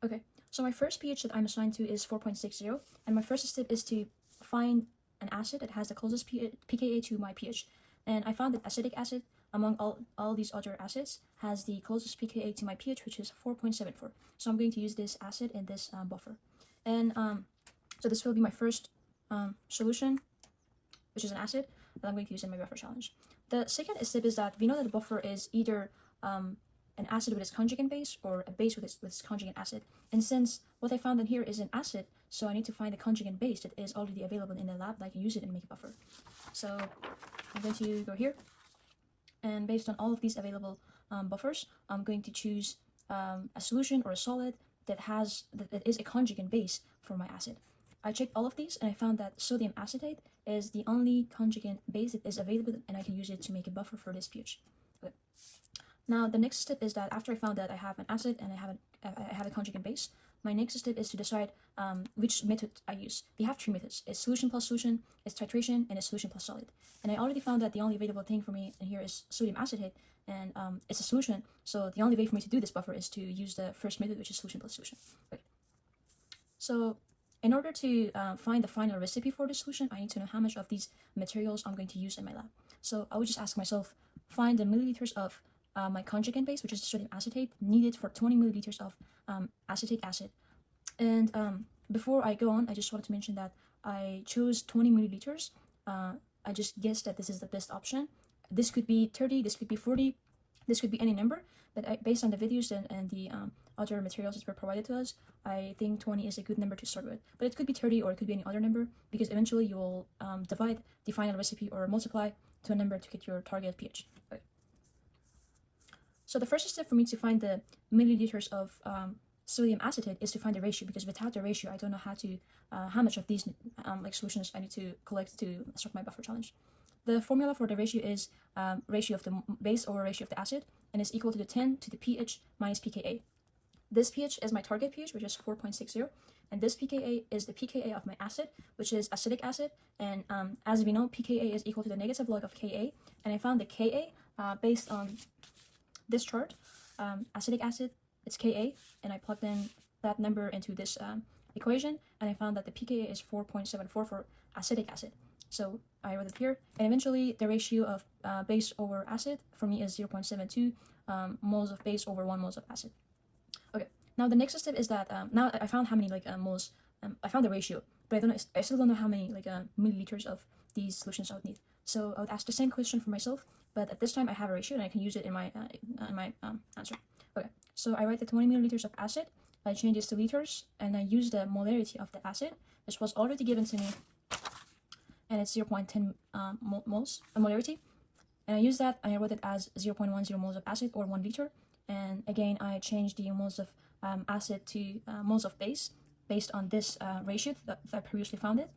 Okay, so my first pH that I'm assigned to is 4.60, and my first step is to find an acid that has the closest pKa to my pH. And I found that acetic acid, among all these other acids, has the closest pKa to my pH, which is 4.74. So I'm going to use this acid in this buffer. And so this will be my first solution, which is an acid that I'm going to use in my buffer challenge. The second step is that we know that the buffer is either an acid with its conjugate base or a base with its conjugate acid. And since what I found in here is an acid, so I need to find the conjugate base that is already available in the lab that I can use it and make a buffer. So I'm going to go here, and based on all of these available buffers, I'm going to choose a solution or a solid that is a conjugate base for my acid. I checked all of these and I found that sodium acetate is the only conjugate base that is available, and I can use it to make a buffer for this pH. Okay. Now the next step is that after I found that I have an acid and I have a conjugate base, my next step is to decide which method I use. We have three methods: it's solution plus solution, it's titration, and it's solution plus solid. And I already found that the only available thing for me in here is sodium acetate, and it's a solution. So the only way for me to do this buffer is to use the first method, which is solution plus solution. Okay. So in order to find the final recipe for this solution, I need to know how much of these materials I'm going to use in my lab. So I would just ask myself, find the milliliters of my conjugate base, which is sodium acetate, needed for 20 milliliters of acetic acid. And before I go on, I just wanted to mention that I chose 20 milliliters. I just guessed that this is the best option. This could be 30, this could be 40, this could be any number, but based on the videos and the other materials that were provided to us, I think 20 is a good number to start with. But it could be 30 or it could be any other number, because eventually you will divide the final recipe or multiply to a number to get your target pH. Okay. So the first step for me to find the milliliters of sodium acetate is to find the ratio, because without the ratio, I don't know how much of these solutions I need to collect to start my buffer challenge. The formula for the ratio is ratio of the base over ratio of the acid, and it's equal to the 10 to the pH minus pKa. This pH is my target pH, which is 4.60, and this pKa is the pKa of my acid, which is acetic acid. And as we know, pKa is equal to the negative log of Ka, and I found the Ka based on this chart. Acetic acid, it's Ka, and I plugged in that number into this equation, and I found that the pKa is 4.74 for acetic acid. So I wrote it here, and eventually the ratio of base over acid for me is 0.72 moles of base over 1 moles of acid. Okay, now the next step is that now I found how many moles, I found the ratio, but I still don't know how many milliliters of these solutions I would need. So I would ask the same question for myself, but at this time I have a ratio and I can use it in my answer. Okay, so I write the 20 milliliters of acid, I change this to liters, and I use the molarity of the acid, which was already given to me, and it's 0.10 moles, molarity. And I use that, and I wrote it as 0.10 moles of acid, or 1 liter. And again, I changed the moles of acid to moles of base based on this ratio that I previously found it.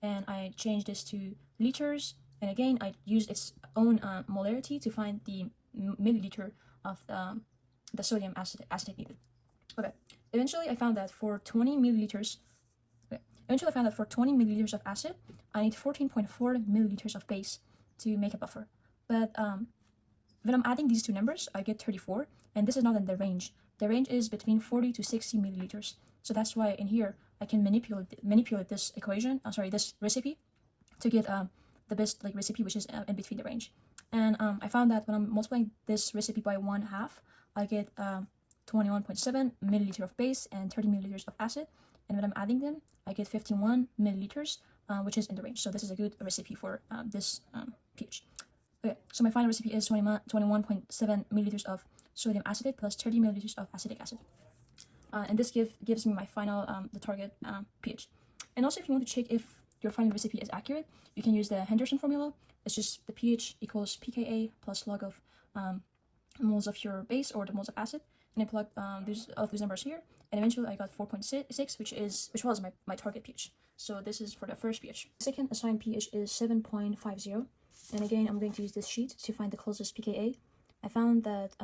And I changed this to liters. And again, I used its own molarity to find the milliliter of the sodium acetate needed. Okay. Eventually, I found that for 20 milliliters of acid, I need 14.4 milliliters of base to make a buffer. But when I'm adding these two numbers, I get 34, and this is not in the range. The range is between 40 to 60 milliliters. So that's why in here I can manipulate this equation, this recipe, to get the best recipe, which is in between the range. And I found that when I'm multiplying this recipe by 1/2, I get 21.7 milliliter of base and 30 milliliters of acid. And when I'm adding them, I get 51 milliliters, which is in the range. So this is a good recipe for this pH. Okay, so my final recipe is 21.7 milliliters of sodium acetate plus 30 milliliters of acetic acid. And this gives me my final, the target pH. And also, if you want to check if your final recipe is accurate, you can use the Henderson formula. It's just the pH equals pKa plus log of moles of your base or the moles of acid. And I plugged these numbers here, and eventually I got 4.6, which was my target pH. So this is for the first pH. The second assigned pH is 7.50. And again, I'm going to use this sheet to find the closest pKa. I found that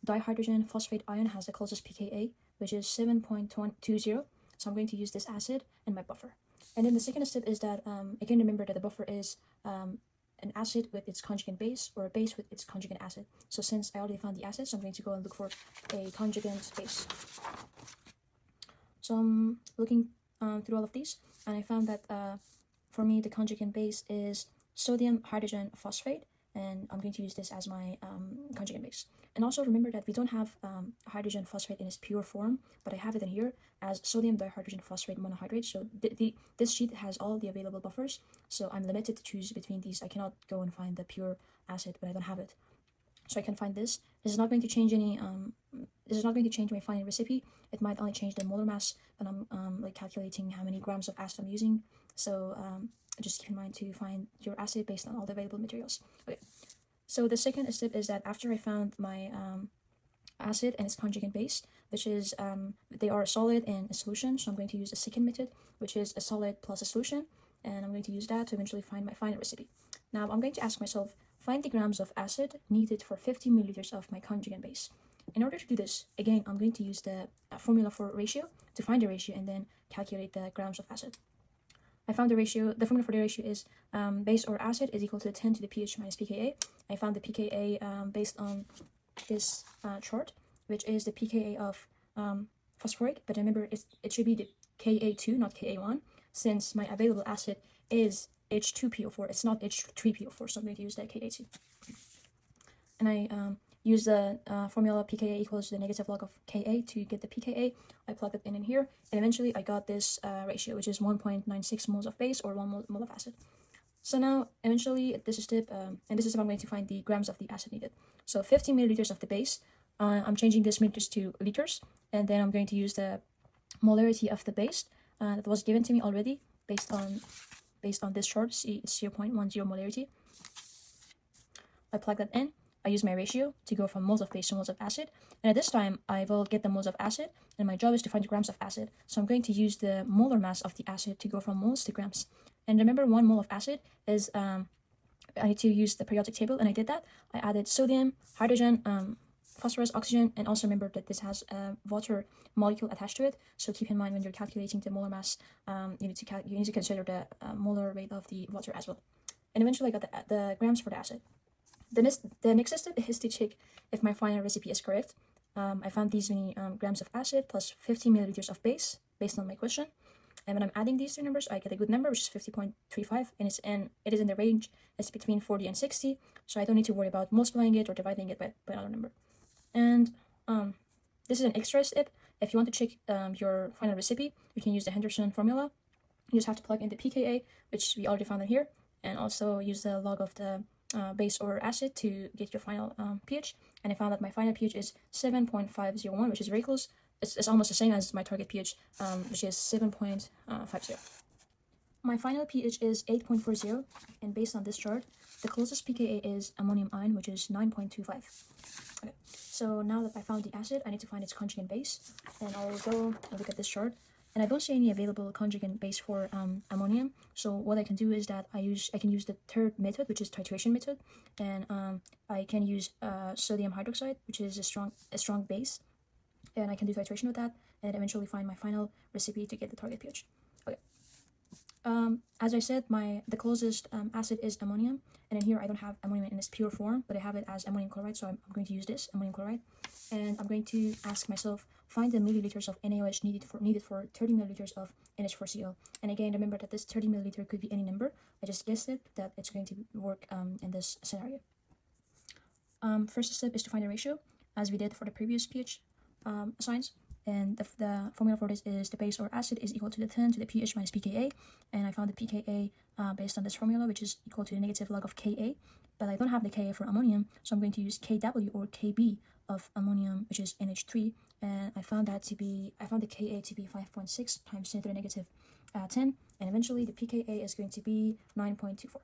dihydrogen phosphate ion has the closest pKa, which is 7.20. So I'm going to use this acid in my buffer. And then the second step is that, again, remember that the buffer is an acid with its conjugate base, or a base with its conjugate acid. So since I already found the acid, so I'm going to go and look for a conjugate base. So I'm looking through all of these, and I found that for me the conjugate base is sodium hydrogen phosphate, and I'm going to use this as my conjugate base. And also remember that we don't have hydrogen phosphate in its pure form, but I have it in here as sodium dihydrogen phosphate monohydrate. So this sheet has all the available buffers, so I'm limited to choose between these. I cannot go and find the pure acid, but I don't have it. So I can find this. This is not going to change any. This is not going to change my final recipe. It might only change the molar mass, and I'm like calculating how many grams of acid I'm using. So just keep in mind to find your acid based on all the available materials. Okay. So the second step is that after I found my acid and its conjugate base, which is they are solid in a solution. So I'm going to use the second method, which is a solid plus a solution, and I'm going to use that to eventually find my final recipe. Now I'm going to ask myself, find the grams of acid needed for 50 milliliters of my conjugate base. In order to do this, again, I'm going to use the formula for ratio to find the ratio and then calculate the grams of acid. I found the ratio. The formula for the ratio is base or acid is equal to 10 to the pH minus pKa. I found the pKa based on this chart, which is the pKa of phosphoric, but remember it should be the Ka2, not Ka1, since my available acid is H2PO4. It's not H3PO4, so I'm going to use that Ka2. And I use the formula pKa equals the negative log of Ka to get the pKa. I plug it in here, and eventually I got this ratio, which is 1.96 moles of base or 1 mole of acid. So now, eventually, this is step, and this is how I'm going to find the grams of the acid needed. So 50 milliliters of the base, I'm changing this milliliters to liters, and then I'm going to use the molarity of the base that was given to me already based on this chart. See, it's 0.10 molarity. I plug that in. I use my ratio to go from moles of base to moles of acid, and at this time I will get the moles of acid, and my job is to find the grams of acid. So I'm going to use the molar mass of the acid to go from moles to grams. And remember, 1 mole of acid is I need to use the periodic table, and I did that. I added sodium, hydrogen, phosphorus, oxygen, and also remember that this has a water molecule attached to it. So keep in mind when you're calculating the molar mass, you need to consider the molar weight of the water as well. And eventually I got the grams for the acid. The next step is to check if my final recipe is correct. I found these many grams of acid plus 50 milliliters of base based on my question. And when I'm adding these two numbers, I get a good number, which is 50.35, and it is in the range. It's between 40 and 60, so I don't need to worry about multiplying it or dividing it by another number. And this is an extra step. If you want to check your final recipe, you can use the Henderson formula. You just have to plug in the pKa, which we already found in here, and also use the log of the base or acid to get your final pH. And I found that my final pH is 7.501, which is very close. It's almost the same as my target pH, which is 7.50. My final pH is 8.40, and based on this chart, the closest pKa is ammonium ion, which is 9.25. Okay, so now that I found the acid, I need to find its conjugate base, and I'll go and look at this chart. And I don't see any available conjugate base for ammonium. So what I can do is that I can use the third method, which is titration method, and I can use sodium hydroxide, which is a strong base, and I can do titration with that, and eventually find my final recipe to get the target pH. Okay. As I said, the closest acid is ammonium, and in here I don't have ammonium in its pure form, but I have it as ammonium chloride, so I'm going to use this ammonium chloride, and I'm going to ask myself, find the milliliters of NaOH needed for 30 milliliters of NH4Cl. And again, remember that this 30 milliliter could be any number. I just guessed it that it's going to work in this scenario. First step is to find a ratio, as we did for the previous pH signs. And the formula for this is the base or acid is equal to the 10 to the pH minus pKa. And I found the pKa based on this formula, which is equal to the negative log of Ka. But I don't have the Ka for ammonium, so I'm going to use Kw or Kb of ammonium, which is NH3. And I found the Ka to be 5.6 times 10 to the negative 10. And eventually the pKa is going to be 9.24.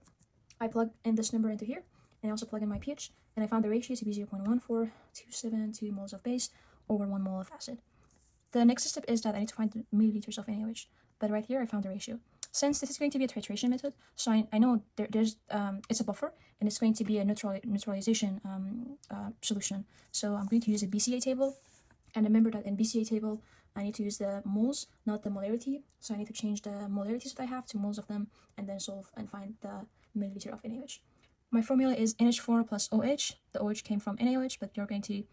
I plug in this number into here, and I also plug in my pH. And I found the ratio to be 0.1427 moles of base over 1 mole of acid. The next step is that I need to find the milliliters of NaOH, but right here I found the ratio. Since this is going to be a titration method, so I know there's it's a buffer, and it's going to be a neutralization solution. So I'm going to use a BCA table, and remember that in BCA table I need to use the moles, not the molarity. So I need to change the molarities that I have to moles of them, and then solve and find the milliliter of NaOH. My formula is NH4 plus OH. The OH came from NaOH, but you're going to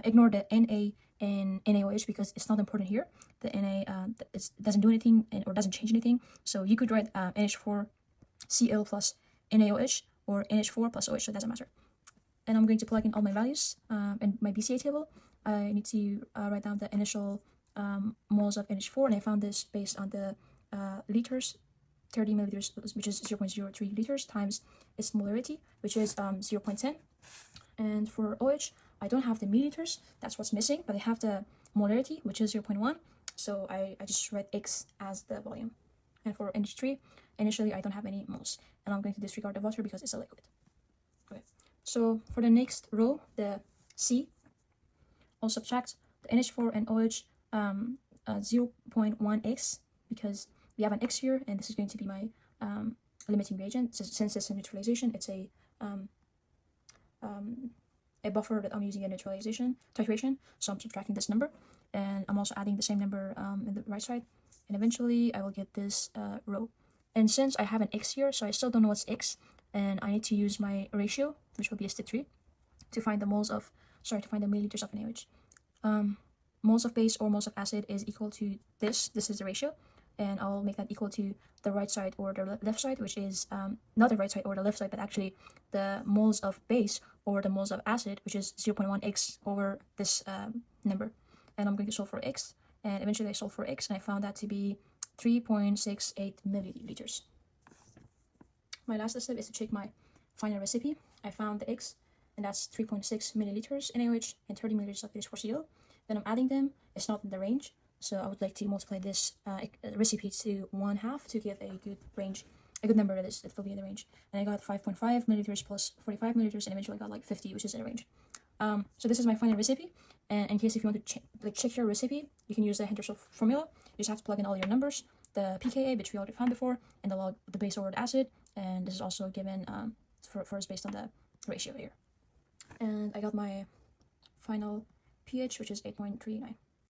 ignore the Na in NaOH because it's not important here. The Na it doesn't do anything or doesn't change anything. So you could write NH4Cl plus NaOH or NH4 plus OH, so it doesn't matter. And I'm going to plug in all my values in my BCA table. I need to write down the initial moles of NH4, and I found this based on the liters, 30 milliliters, which is 0.03 liters, times its molarity, which is 0.10. And for OH, I don't have the milliliters, that's what's missing, but I have the molarity, which is 0.1. So I just write X as the volume. And for NH3, initially I don't have any moles, and I'm going to disregard the water because it's a liquid. Okay. So for the next row, the C, I'll subtract the NH4 and OH 0.1x because we have an X here, and this is going to be my limiting reagent. Since it's a neutralization, it's a buffer that I'm using a neutralization titration, so I'm subtracting this number, and I'm also adding the same number in the right side, and eventually I will get this row. And since I have an X here, so I still don't know what's X, and I need to use my ratio, which will be a step 3, to find the milliliters of NaOH. Moles of base or moles of acid is equal to this. This is the ratio, and I'll make that equal to the right side or the left side, which is not the right side or the left side, but actually the moles of base or the moles of acid, which is 0.1x over this number. And I'm going to solve for x, and eventually I solved for x, and I found that to be 3.68 milliliters. My last step is to check my final recipe. I found the x, and that's 3.6 milliliters NaOH and 30 milliliters of H4Cl. Then I'm adding them. It's not in the range, so I would like to multiply this recipe to 1/2 to give a good range, a good number that will be in the range. And I got 5.5 milliliters plus 45 milliliters, and eventually I got like 50, which is in the range. So this is my final recipe, and in case if you want to check your recipe, you can use the Henderson formula. You just have to plug in all your numbers, the pKa, which we already found before, and the log the base over the acid, and this is also given for us based on the ratio here. And I got my final pH, which is 8.39.